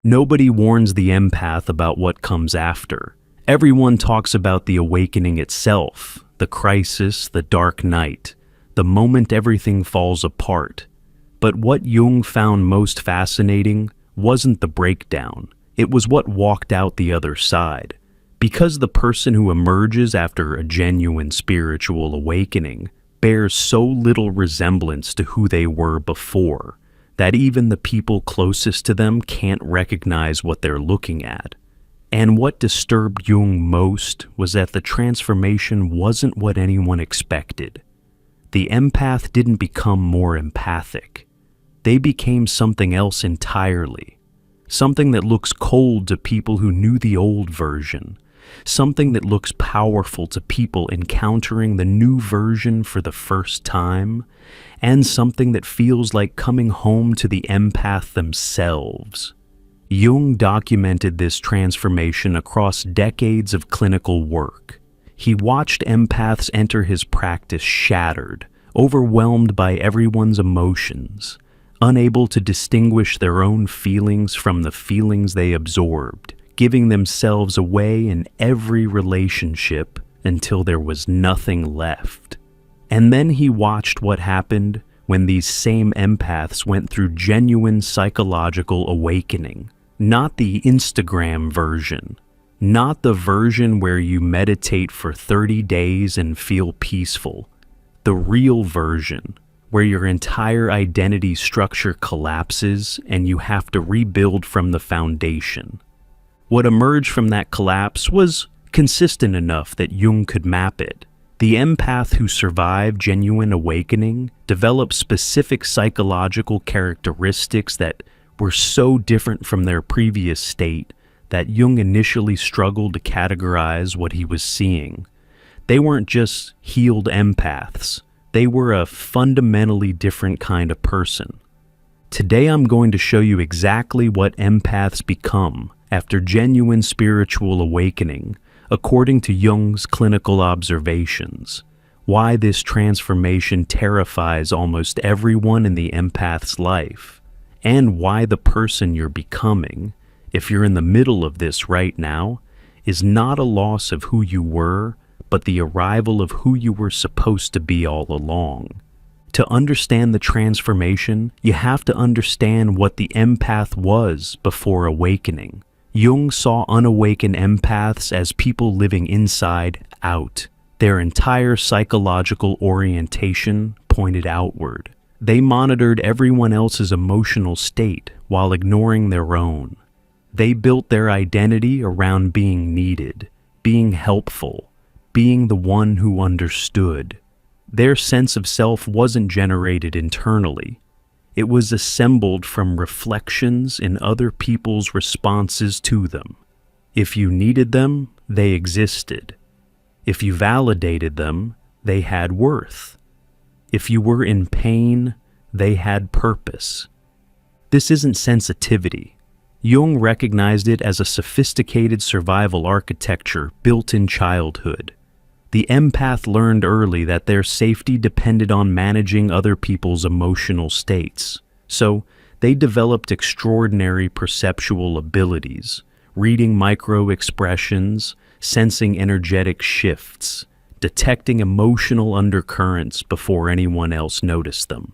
Nobody warns the empath about what comes after. Everyone talks about the awakening itself, the crisis, the dark night, the moment everything falls apart. But what Jung found most fascinating wasn't the breakdown. It was what walked out the other side. Because the person who emerges after a genuine spiritual awakening bears so little resemblance to who they were before, that even the people closest to them can't recognize what they're looking at. And what disturbed Jung most was that the transformation wasn't what anyone expected. The empath didn't become more empathic. They became something else entirely. Something that looks cold to people who knew the old version. Something that looks powerful to people encountering the new version for the first time, and something that feels like coming home to the empath themselves. Jung documented this transformation across decades of clinical work. He watched empaths enter his practice shattered, overwhelmed by everyone's emotions, unable to distinguish their own feelings from the feelings they absorbed, giving themselves away in every relationship until there was nothing left. And then he watched what happened when these same empaths went through genuine psychological awakening. Not the Instagram version. Not the version where you meditate for 30 days and feel peaceful. The real version, where your entire identity structure collapses and you have to rebuild from the foundation. What emerged from that collapse was consistent enough that Jung could map it. The empath who survived genuine awakening developed specific psychological characteristics that were so different from their previous state that Jung initially struggled to categorize what he was seeing. They weren't just healed empaths. They were a fundamentally different kind of person. Today I'm going to show you exactly what empaths become after genuine spiritual awakening, according to Jung's clinical observations, why this transformation terrifies almost everyone in the empath's life, and why the person you're becoming, if you're in the middle of this right now, is not a loss of who you were, but the arrival of who you were supposed to be all along. To understand the transformation, you have to understand what the empath was before awakening. Jung saw unawakened empaths as people living inside out. Their entire psychological orientation pointed outward. They monitored everyone else's emotional state while ignoring their own. They built their identity around being needed, being helpful, being the one who understood. Their sense of self wasn't generated internally. It was assembled from reflections in other people's responses to them. If you needed them, they existed. If you validated them, they had worth. If you were in pain, they had purpose. This isn't sensitivity. Jung recognized it as a sophisticated survival architecture built in childhood. The empath learned early that their safety depended on managing other people's emotional states, so they developed extraordinary perceptual abilities, reading micro-expressions, sensing energetic shifts, detecting emotional undercurrents before anyone else noticed them.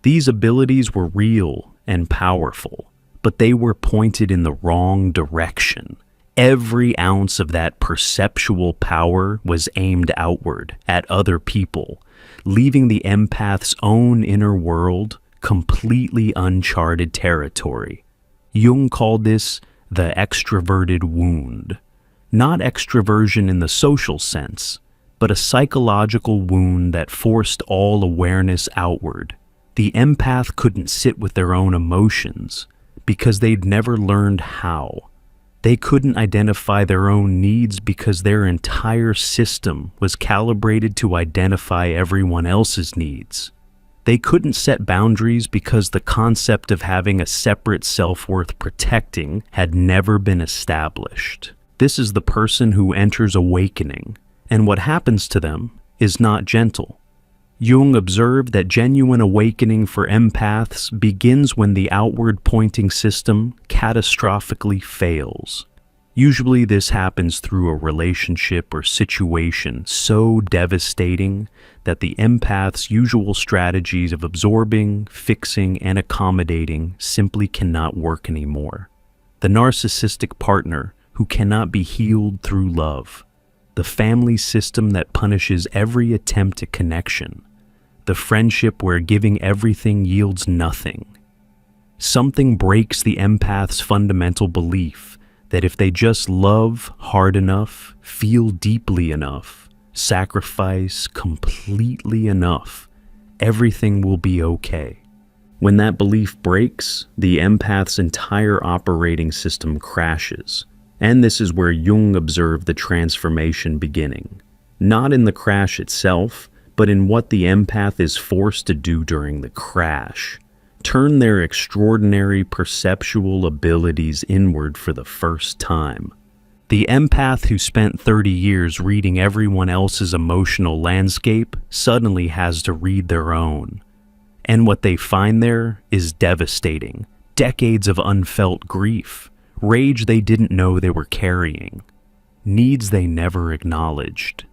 These abilities were real and powerful, but they were pointed in the wrong direction. Every ounce of that perceptual power was aimed outward at other people, leaving the empath's own inner world completely uncharted territory. Jung called this the extroverted wound. Not extroversion in the social sense, but a psychological wound that forced all awareness outward. The empath couldn't sit with their own emotions because they'd never learned how. They couldn't identify their own needs because their entire system was calibrated to identify everyone else's needs. They couldn't set boundaries because the concept of having a separate self worth protecting had never been established. This is the person who enters awakening, and what happens to them is not gentle. Jung observed that genuine awakening for empaths begins when the outward-pointing system catastrophically fails. Usually this happens through a relationship or situation so devastating that the empath's usual strategies of absorbing, fixing, and accommodating simply cannot work anymore. The narcissistic partner who cannot be healed through love. The family system that punishes every attempt at connection. The friendship where giving everything yields nothing. Something breaks the empath's fundamental belief that if they just love hard enough, feel deeply enough, sacrifice completely enough, everything will be okay. When that belief breaks, the empath's entire operating system crashes. And this is where Jung observed the transformation beginning. Not in the crash itself, but in what the empath is forced to do during the crash. Turn their extraordinary perceptual abilities inward for the first time. The empath who spent 30 years reading everyone else's emotional landscape suddenly has to read their own. And what they find there is devastating. Decades of unfelt grief, rage they didn't know they were carrying, needs they never acknowledged,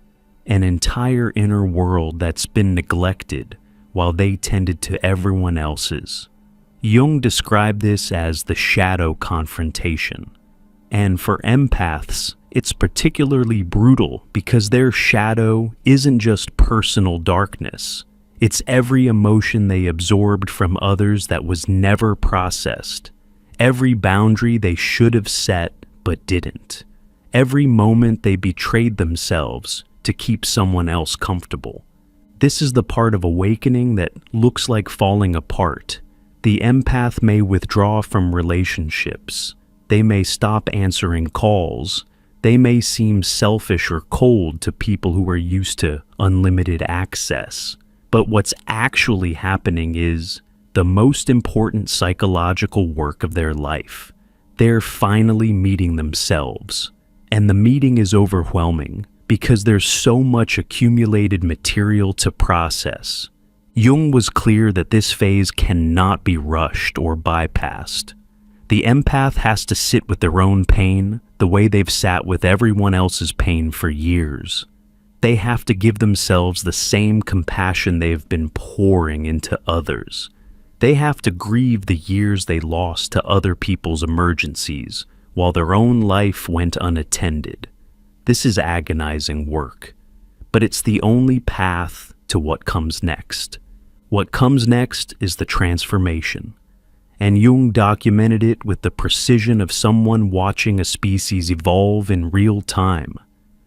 an entire inner world that's been neglected while they tended to everyone else's. Jung described this as the shadow confrontation. And for empaths, it's particularly brutal because their shadow isn't just personal darkness. It's every emotion they absorbed from others that was never processed. Every boundary they should have set but didn't. Every moment they betrayed themselves to keep someone else comfortable. This is the part of awakening that looks like falling apart. The empath may withdraw from relationships. They may stop answering calls. They may seem selfish or cold to people who are used to unlimited access. But what's actually happening is the most important psychological work of their life. They're finally meeting themselves. And the meeting is overwhelming because there's so much accumulated material to process. Jung was clear that this phase cannot be rushed or bypassed. The empath has to sit with their own pain the way they've sat with everyone else's pain for years. They have to give themselves the same compassion they've been pouring into others. They have to grieve the years they lost to other people's emergencies while their own life went unattended. This is agonizing work, but it's the only path to what comes next. What comes next is the transformation, and Jung documented it with the precision of someone watching a species evolve in real time.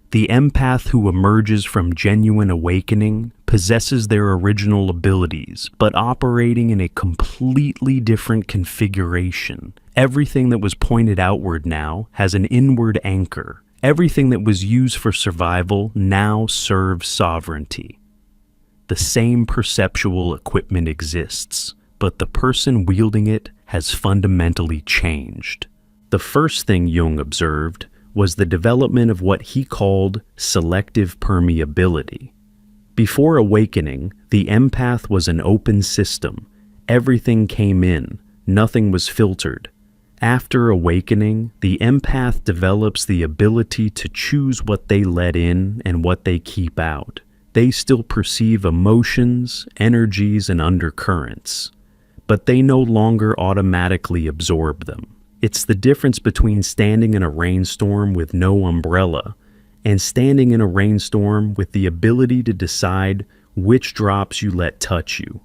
The empath who emerges from genuine awakening possesses their original abilities, but operating in a completely different configuration. Everything that was pointed outward now has an inward anchor. Everything that was used for survival now serves sovereignty. The same perceptual equipment exists, but the person wielding it has fundamentally changed. The first thing Jung observed was the development of what he called selective permeability. Before awakening, the empath was an open system. Everything came in, nothing was filtered. After awakening, the empath develops the ability to choose what they let in and what they keep out. They still perceive emotions, energies, and undercurrents, but they no longer automatically absorb them. It's the difference between standing in a rainstorm with no umbrella and standing in a rainstorm with the ability to decide which drops you let touch you.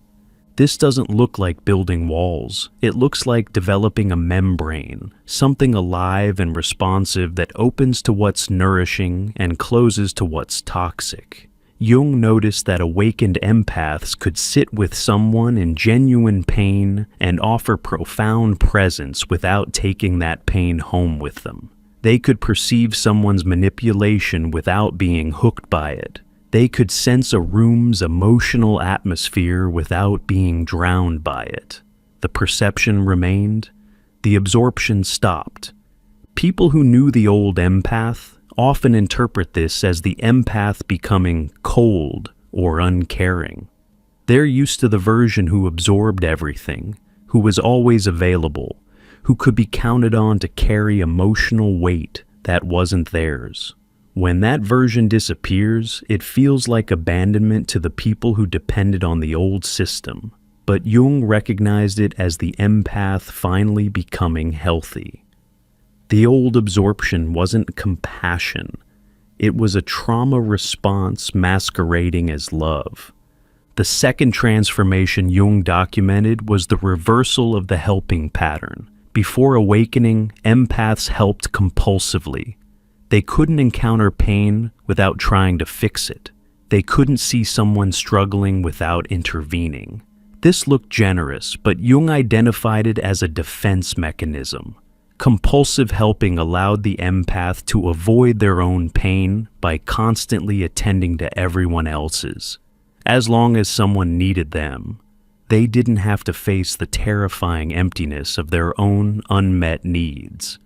This doesn't look like building walls. It looks like developing a membrane, something alive and responsive that opens to what's nourishing and closes to what's toxic. Jung noticed that awakened empaths could sit with someone in genuine pain and offer profound presence without taking that pain home with them. They could perceive someone's manipulation without being hooked by it. They could sense a room's emotional atmosphere without being drowned by it. The perception remained. The absorption stopped. People who knew the old empath often interpret this as the empath becoming cold or uncaring. They're used to the version who absorbed everything, who was always available, who could be counted on to carry emotional weight that wasn't theirs. When that version disappears, it feels like abandonment to the people who depended on the old system. But Jung recognized it as the empath finally becoming healthy. The old absorption wasn't compassion. It was a trauma response masquerading as love. The second transformation Jung documented was the reversal of the helping pattern. Before awakening, empaths helped compulsively. They couldn't encounter pain without trying to fix it. They couldn't see someone struggling without intervening. This looked generous, but Jung identified it as a defense mechanism. Compulsive helping allowed the empath to avoid their own pain by constantly attending to everyone else's. As long as someone needed them, they didn't have to face the terrifying emptiness of their own unmet needs.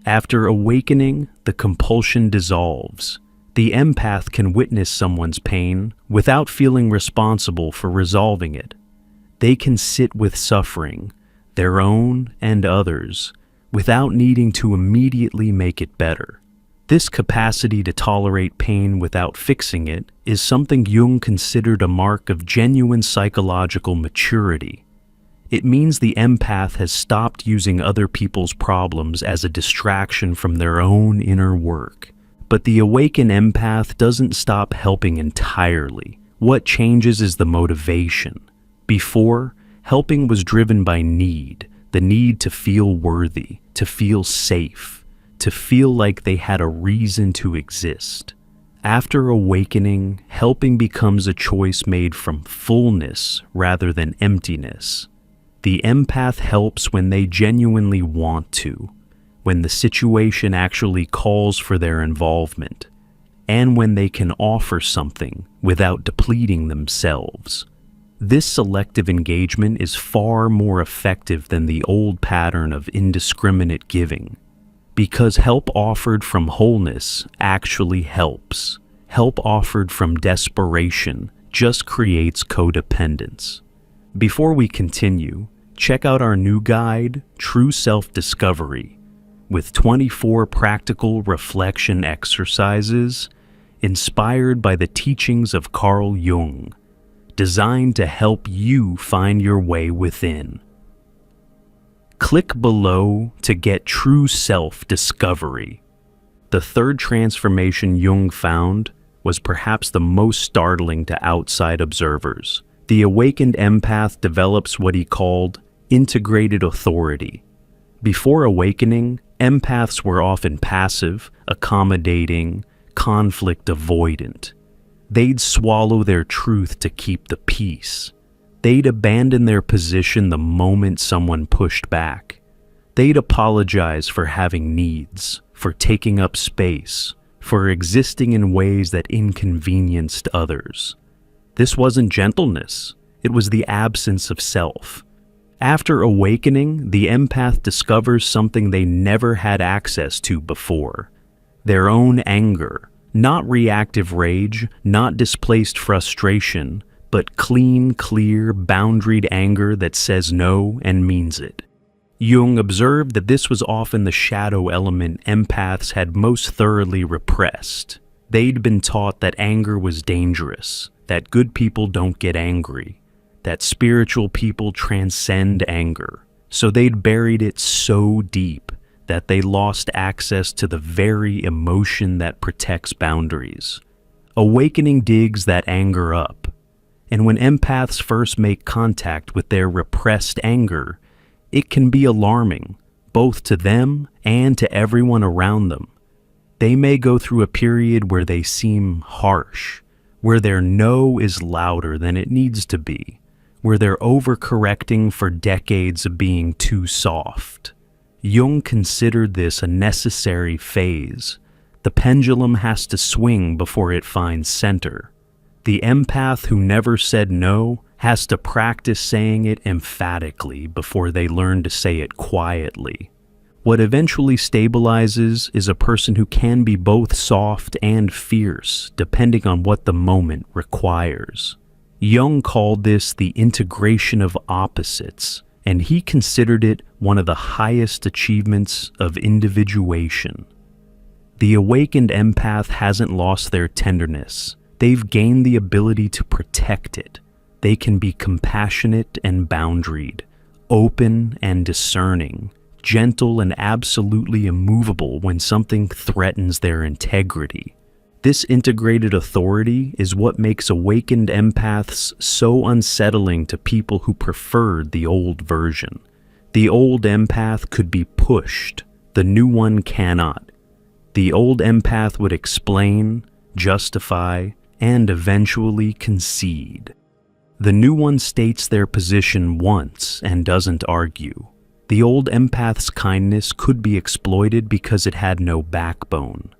After awakening, the compulsion dissolves. The empath can witness someone's pain without feeling responsible for resolving it. They can sit with suffering, their own and others, without needing to immediately make it better. This capacity to tolerate pain without fixing it is something Jung considered a mark of genuine psychological maturity. It means the empath has stopped using other people's problems as a distraction from their own inner work. But the awakened empath doesn't stop helping entirely. What changes is the motivation. Before, helping was driven by need, the need to feel worthy, to feel safe, to feel like they had a reason to exist. After awakening, helping becomes a choice made from fullness rather than emptiness. The empath helps when they genuinely want to, when the situation actually calls for their involvement, and when they can offer something without depleting themselves. This selective engagement is far more effective than the old pattern of indiscriminate giving, because help offered from wholeness actually helps. Help offered from desperation just creates codependence. Before we continue, check out our new guide, True Self-Discovery, with 24 practical reflection exercises inspired by the teachings of Carl Jung, designed to help you find your way within. Click below to get True Self-Discovery. The third transformation Jung found was perhaps the most startling to outside observers. The awakened empath develops what he called integrated authority. Before awakening, empaths were often passive, accommodating, conflict avoidant. They'd swallow their truth to keep the peace. They'd abandon their position the moment someone pushed back. They'd apologize for having needs, for taking up space, for existing in ways that inconvenienced others. This wasn't gentleness, it was the absence of self. After awakening, the empath discovers something they never had access to before: their own anger. Not reactive rage, not displaced frustration, but clean, clear, boundaried anger that says no and means it. Jung observed that this was often the shadow element empaths had most thoroughly repressed. They'd been taught that anger was dangerous, that good people don't get angry, that spiritual people transcend anger. So they'd buried it so deep that they lost access to the very emotion that protects boundaries. Awakening digs that anger up, and when empaths first make contact with their repressed anger, it can be alarming, both to them and to everyone around them. They may go through a period where they seem harsh, where their no is louder than it needs to be, where they're overcorrecting for decades of being too soft. Jung considered this a necessary phase. The pendulum has to swing before it finds center. The empath who never said no has to practice saying it emphatically before they learn to say it quietly. What eventually stabilizes is a person who can be both soft and fierce, depending on what the moment requires. Jung called this the integration of opposites, and he considered it one of the highest achievements of individuation. The awakened empath hasn't lost their tenderness. They've gained the ability to protect it. They can be compassionate and boundaried, open and discerning, gentle and absolutely immovable when something threatens their integrity. This integrated authority is what makes awakened empaths so unsettling to people who preferred the old version. The old empath could be pushed. The new one cannot. The old empath would explain, justify, and eventually concede. The new one states their position once and doesn't argue. The old empath's kindness could be exploited because it had no backbone.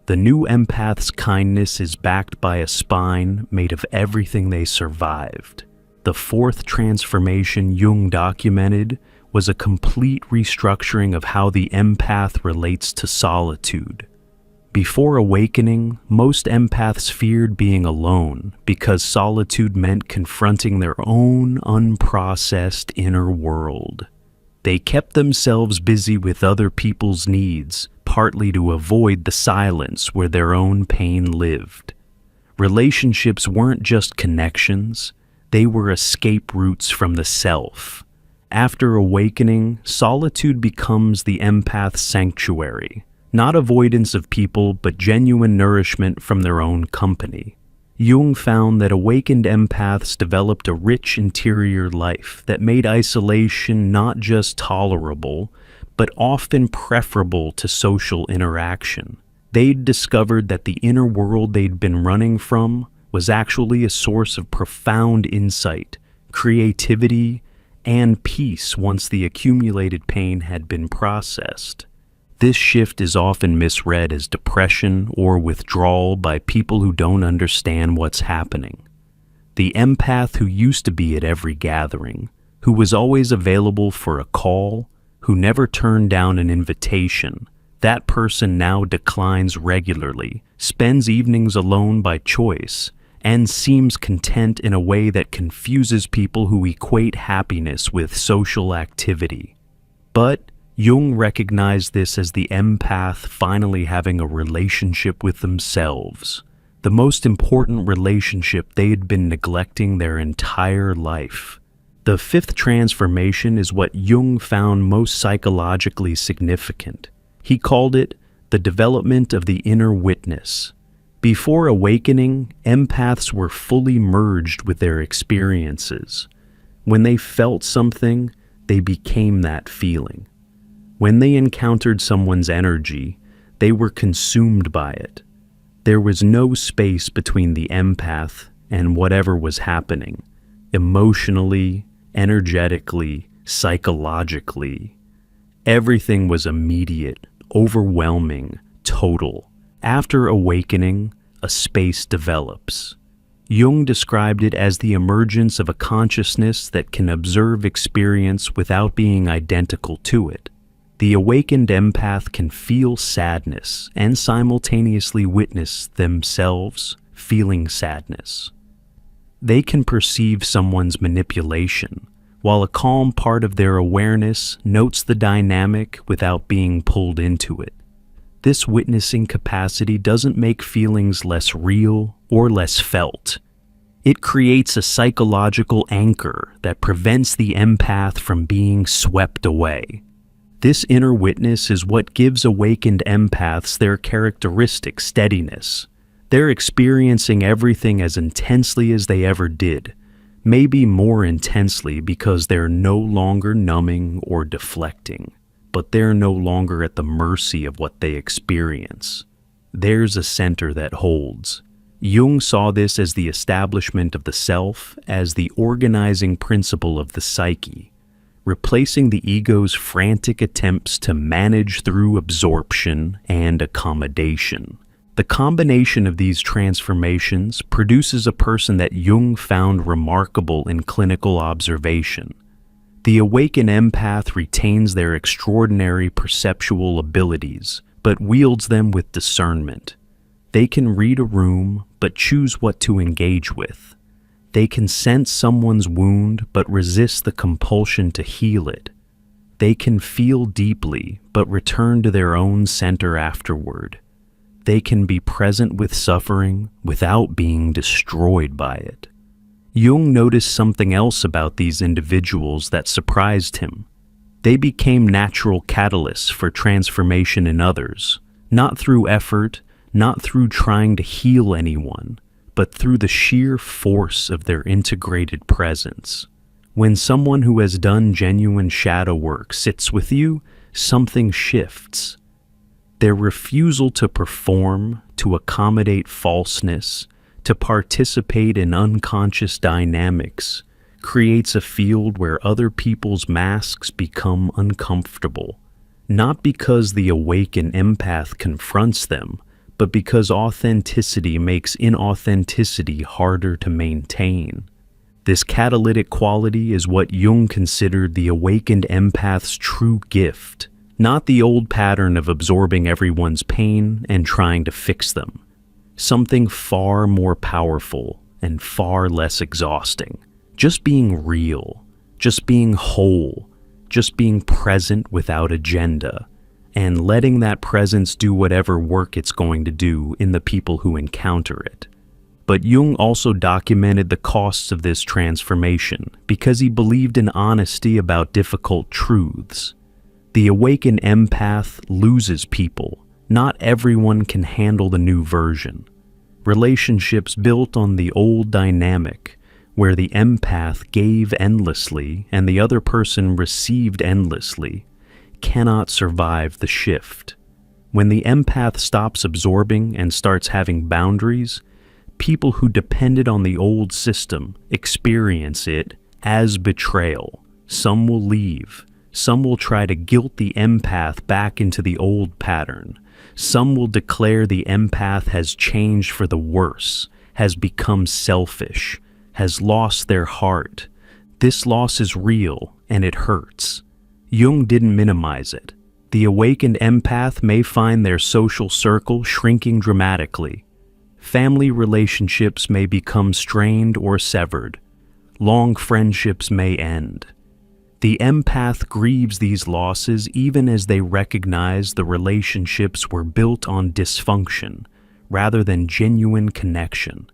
The new empath's kindness is backed by a spine made of everything they survived. The fourth transformation Jung documented was a complete restructuring of how the empath relates to solitude. Before awakening, most empaths feared being alone because solitude meant confronting their own unprocessed inner world. They kept themselves busy with other people's needs, partly to avoid the silence where their own pain lived. Relationships weren't just connections, they were escape routes from the self. After awakening, solitude becomes the empath's sanctuary, not avoidance of people, but genuine nourishment from their own company. Jung found that awakened empaths developed a rich interior life that made isolation not just tolerable, but often preferable to social interaction. They'd discovered that the inner world they'd been running from was actually a source of profound insight, creativity, and peace once the accumulated pain had been processed. This shift is often misread as depression or withdrawal by people who don't understand what's happening. The empath who used to be at every gathering, who was always available for a call, who never turned down an invitation, that person now declines regularly, spends evenings alone by choice, and seems content in a way that confuses people who equate happiness with social activity. But Jung recognized this as the empath finally having a relationship with themselves, the most important relationship they had been neglecting their entire life. The fifth transformation is what Jung found most psychologically significant. He called it the development of the inner witness. Before awakening, empaths were fully merged with their experiences. When they felt something, they became that feeling. When they encountered someone's energy, they were consumed by it. There was no space between the empath and whatever was happening, emotionally, energetically, psychologically. Everything was immediate, overwhelming, total. After awakening, a space develops. Jung described it as the emergence of a consciousness that can observe experience without being identical to it. The awakened empath can feel sadness and simultaneously witness themselves feeling sadness. They can perceive someone's manipulation, while a calm part of their awareness notes the dynamic without being pulled into it. This witnessing capacity doesn't make feelings less real or less felt. It creates a psychological anchor that prevents the empath from being swept away. This inner witness is what gives awakened empaths their characteristic steadiness. They're experiencing everything as intensely as they ever did, maybe more intensely because they're no longer numbing or deflecting, but they're no longer at the mercy of what they experience. There's a center that holds. Jung saw this as the establishment of the self, as the organizing principle of the psyche, replacing the ego's frantic attempts to manage through absorption and accommodation. The combination of these transformations produces a person that Jung found remarkable in clinical observation. The awakened empath retains their extraordinary perceptual abilities, but wields them with discernment. They can read a room, but choose what to engage with. They can sense someone's wound but resist the compulsion to heal it. They can feel deeply but return to their own center afterward. They can be present with suffering without being destroyed by it. Jung noticed something else about these individuals that surprised him. They became natural catalysts for transformation in others, not through effort, not through trying to heal anyone, but through the sheer force of their integrated presence. When someone who has done genuine shadow work sits with you, something shifts. Their refusal to perform, to accommodate falseness, to participate in unconscious dynamics, creates a field where other people's masks become uncomfortable, not because the awakened empath confronts them, but because authenticity makes inauthenticity harder to maintain. This catalytic quality is what Jung considered the awakened empath's true gift, not the old pattern of absorbing everyone's pain and trying to fix them. Something far more powerful and far less exhausting. Just being real, just being whole, just being present without agenda, and letting that presence do whatever work it's going to do in the people who encounter it. But Jung also documented the costs of this transformation because he believed in honesty about difficult truths. The awakened empath loses people. Not everyone can handle the new version. Relationships built on the old dynamic, where the empath gave endlessly and the other person received endlessly, cannot survive the shift. When the empath stops absorbing and starts having boundaries, people who depended on the old system experience it as betrayal. Some will leave. Some will try to guilt the empath back into the old pattern. Some will declare the empath has changed for the worse, has become selfish, has lost their heart. This loss is real and it hurts. Jung didn't minimize it. The awakened empath may find their social circle shrinking dramatically. Family relationships may become strained or severed. Long friendships may end. The empath grieves these losses even as they recognize the relationships were built on dysfunction rather than genuine connection.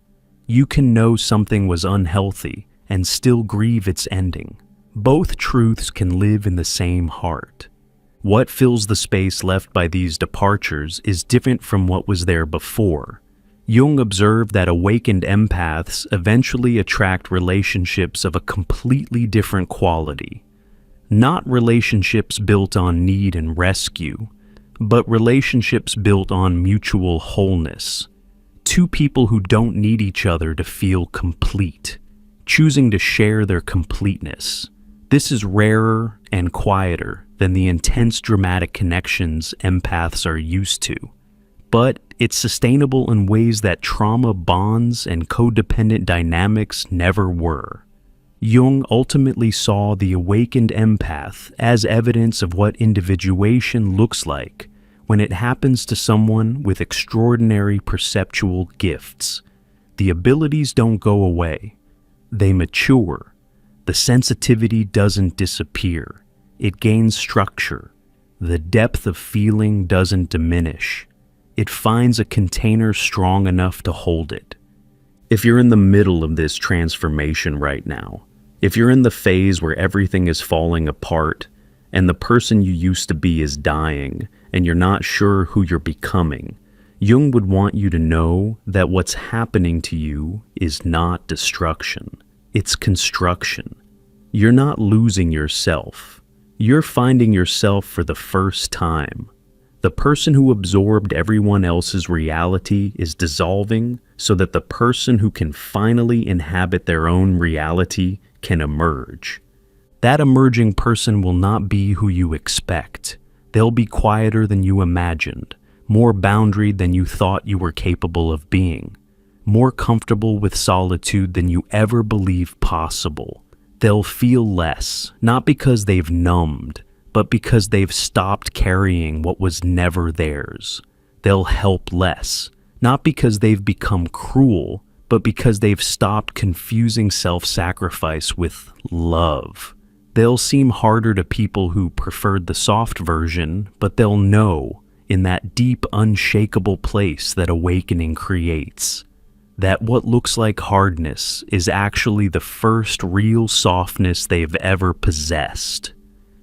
You can know something was unhealthy and still grieve its ending. Both truths can live in the same heart. What fills the space left by these departures is different from what was there before. Jung observed that awakened empaths eventually attract relationships of a completely different quality. Not relationships built on need and rescue, but relationships built on mutual wholeness. Two people who don't need each other to feel complete, choosing to share their completeness. This is rarer and quieter than the intense dramatic connections empaths are used to. But it's sustainable in ways that trauma bonds and codependent dynamics never were. Jung ultimately saw the awakened empath as evidence of what individuation looks like when it happens to someone with extraordinary perceptual gifts. The abilities don't go away. They mature. The sensitivity doesn't disappear. It gains structure. The depth of feeling doesn't diminish. It finds a container strong enough to hold it. If you're in the middle of this transformation right now, if you're in the phase where everything is falling apart and the person you used to be is dying and you're not sure who you're becoming, Jung would want you to know that what's happening to you is not destruction. It's construction. You're not losing yourself. You're finding yourself for the first time. The person who absorbed everyone else's reality is dissolving so that the person who can finally inhabit their own reality can emerge. That emerging person will not be who you expect. They'll be quieter than you imagined, more boundaried than you thought you were capable of being, more comfortable with solitude than you ever believed possible. They'll feel less, not because they've numbed, but because they've stopped carrying what was never theirs. They'll help less, not because they've become cruel, but because they've stopped confusing self-sacrifice with love. They'll seem harder to people who preferred the soft version, but they'll know in that deep, unshakable place that awakening creates, that what looks like hardness is actually the first real softness they've ever possessed.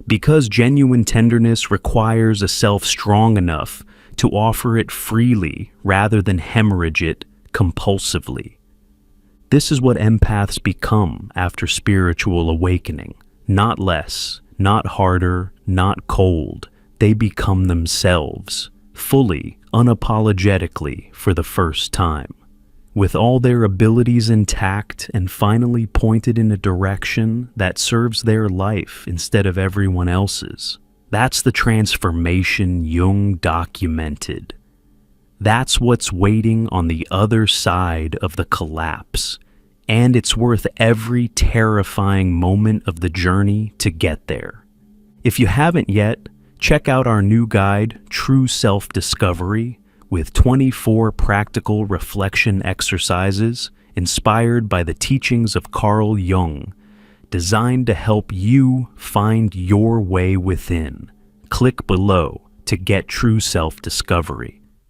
Because genuine tenderness requires a self strong enough to offer it freely rather than hemorrhage it compulsively. This is what empaths become after spiritual awakening. Not less, not harder, not cold. They become themselves, fully, unapologetically, for the first time. With all their abilities intact and finally pointed in a direction that serves their life instead of everyone else's. That's the transformation Jung documented. That's what's waiting on the other side of the collapse. And it's worth every terrifying moment of the journey to get there. If you haven't yet, check out our new guide, True Self-Discovery, with 24 practical reflection exercises inspired by the teachings of Carl Jung, designed to help you find your way within. Click below to get True Self-Discovery.